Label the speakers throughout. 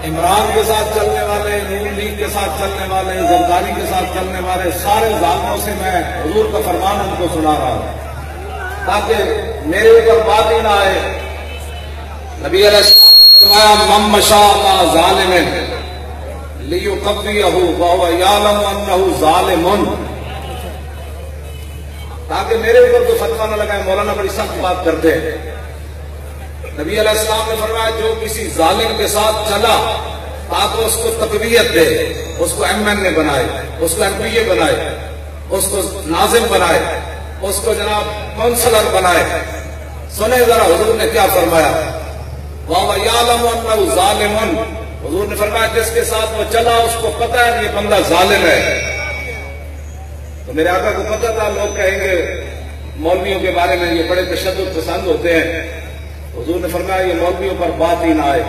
Speaker 1: عمران کے ساتھ چلنے والے، نون لیگ کے ساتھ چلنے والے، زرداری کے ساتھ چلنے والے سارے ظالموں سے میں حضور کا فرمان ان کو سنا رہا ہوں تاکہ میرے اوپر بات ہی نہ آئے۔ نبی علیہ السلام نے فرمایا من مشى مع ظالم لیقضیہ وہو یعلم انہ ظالم، تاکہ میرے اوپر تو فتویٰ نہ لگائے، مولانا بڑی سخت بات کرتے ہیں۔ نبی علیہ السلام نے فرمایا جو کسی ظالم کے ساتھ چلا تاکہ اس کو تقویت دے، اس کو ایم این اے بنائے، اس کو ایم پی اے بنائے، اس کو ناظم بنائے، اس کو جناب کونسلر بنائے، سنیں ذرا حضور نے کیا فرمایا، وَهُوَ يَعْلَمُ أَنَّهُ ظَالِمٌ، حضور نے فرمایا جس کے ساتھ وہ چلا اس کو پتہ ہے یہ بندہ ظالم ہے۔ تو میرے آقا کو پتہ تھا لوگ کہیں گے مولویوں کے بارے میں یہ بڑے تشدد پسند ہوتے ہیں، حضور نے فرمایا یہ مولویوں پر بات ہی نہ آئے۔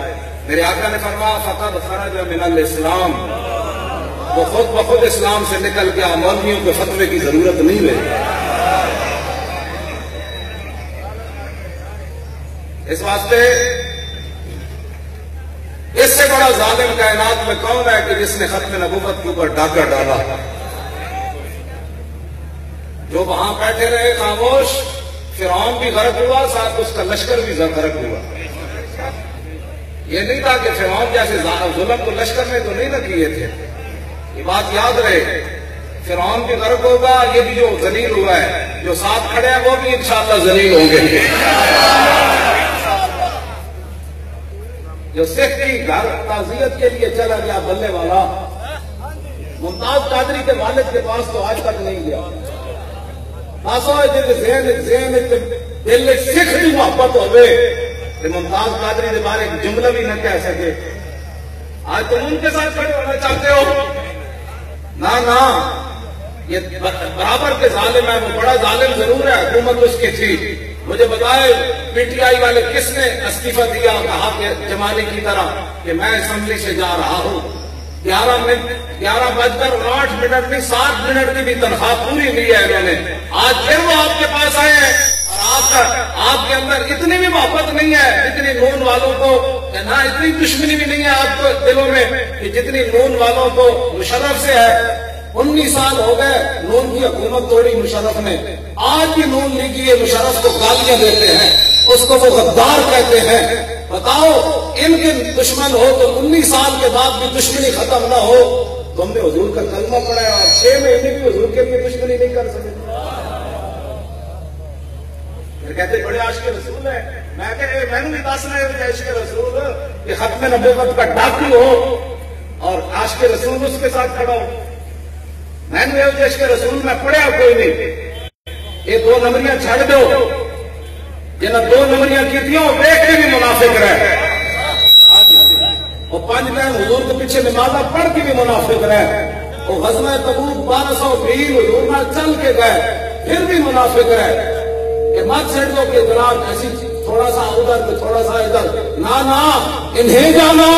Speaker 1: میرے آقا نے فرمایا فقد خرج من الاسلام، وہ خود بخود اسلام سے نکل گیا، مولویوں کے فتوے کی ضرورت نہیں ہے۔ اس واسطے اس سے بڑا ظالم کائنات میں کون ہے کہ جس نے ختم نبوت کے اوپر ڈاکہ ڈالا، جو وہاں بیٹھے رہے خاموش، فرعون بھی غرق ہوا، ساتھ اس کا لشکر بھی غرق ہوا۔ یہ نہیں تھا کہ فرعون جیسے ظلم تو لشکر نے تو نہیں نہ کیے تھے، یہ بات یاد رہے، فرعون بھی غرق ہوگا، یہ بھی جو ذلیل ہوا ہے، جو ساتھ کھڑے ہیں وہ بھی انشاءاللہ ذلیل ہوں گے۔ جو سکھ کی گھر تعزیت کے لیے چلا گیا بلے والا، ممتاز قادری کے والد کے پاس تو آج تک نہیں گیا، دل سکھ کی محبت ہوئے کہ ممتاز قادری کے بارے ایک جملہ بھی نہ کہہ سکے۔ آج تم ان کے ساتھ کھڑے ہونا چاہتے ہو؟ نہ یہ برابر کے ظالم ہے، وہ بڑا ظالم ضرور ہے، حکومت اس کی تھی۔ مجھے بتائے پی ٹی آئی والے کس نے استعفیٰ دیا، کہا کہ جمالی کی طرح کہ میں اسمبلی سے جا رہا ہوں، 11 بج کر 8 منٹ میں 7 منٹ کی بھی تنخواہ پوری لی ہے انہوں نے، آج پھر وہ آپ کے پاس آئے ہیں اور آپ کے اندر اتنی بھی محبت نہیں ہے جتنی نون والوں کو، نہ اتنی دشمنی بھی نہیں ہے آپ کو دلوں میں کہ جتنی نون والوں کو مشرف سے ہے۔ 19 سال ہو گئے نون کی حکومت توڑی مشرف نے، آج بھی نون لیگی مشرف کو گالیاں دیتے ہیں، اس کو وہ غدار کہتے ہیں۔ بتاؤ ان کے دشمن ہو تو 19 سال کے بعد بھی دشمنی ختم نہ ہو؟ تم نے حضور کا کلمہ پڑھا ہے اور 6 مہینے بھی حضور کے لیے دشمنی نہیں کر سکے۔ کہتے بڑے عاشق رسول ہیں، میں کہ میں نے بھی دسنا ہے عاشق رسول کہ ختم نبوت کا ڈاکو ہو اور عاشق رسول اس کے ساتھ کھڑا ہو۔ میں نے عاشق رسول میں پڑھا کوئی نہیں، یہ 2 نمبریاں چھڑ دو، جنہیں 2 نمبریاں کی تھی وہ دیکھ کے بھی منافق رہے، وہ 5 ٹائم حضور کے پیچھے نمازہ پڑھ کے بھی منافق رہے، وہ غزوہ تبوک 1200 میل حضور میں چل کے گئے پھر بھی منافق رہے کہ مت چھڑ دو کہ اطلاع ایسی تھوڑا سا ادھر تو تھوڑا سا ادھر، نہ انہیں جانا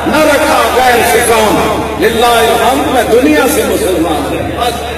Speaker 1: نہ رکھا غیر سے کام، للہ الحمد میں دنیا سے مسلمان ہوں بس۔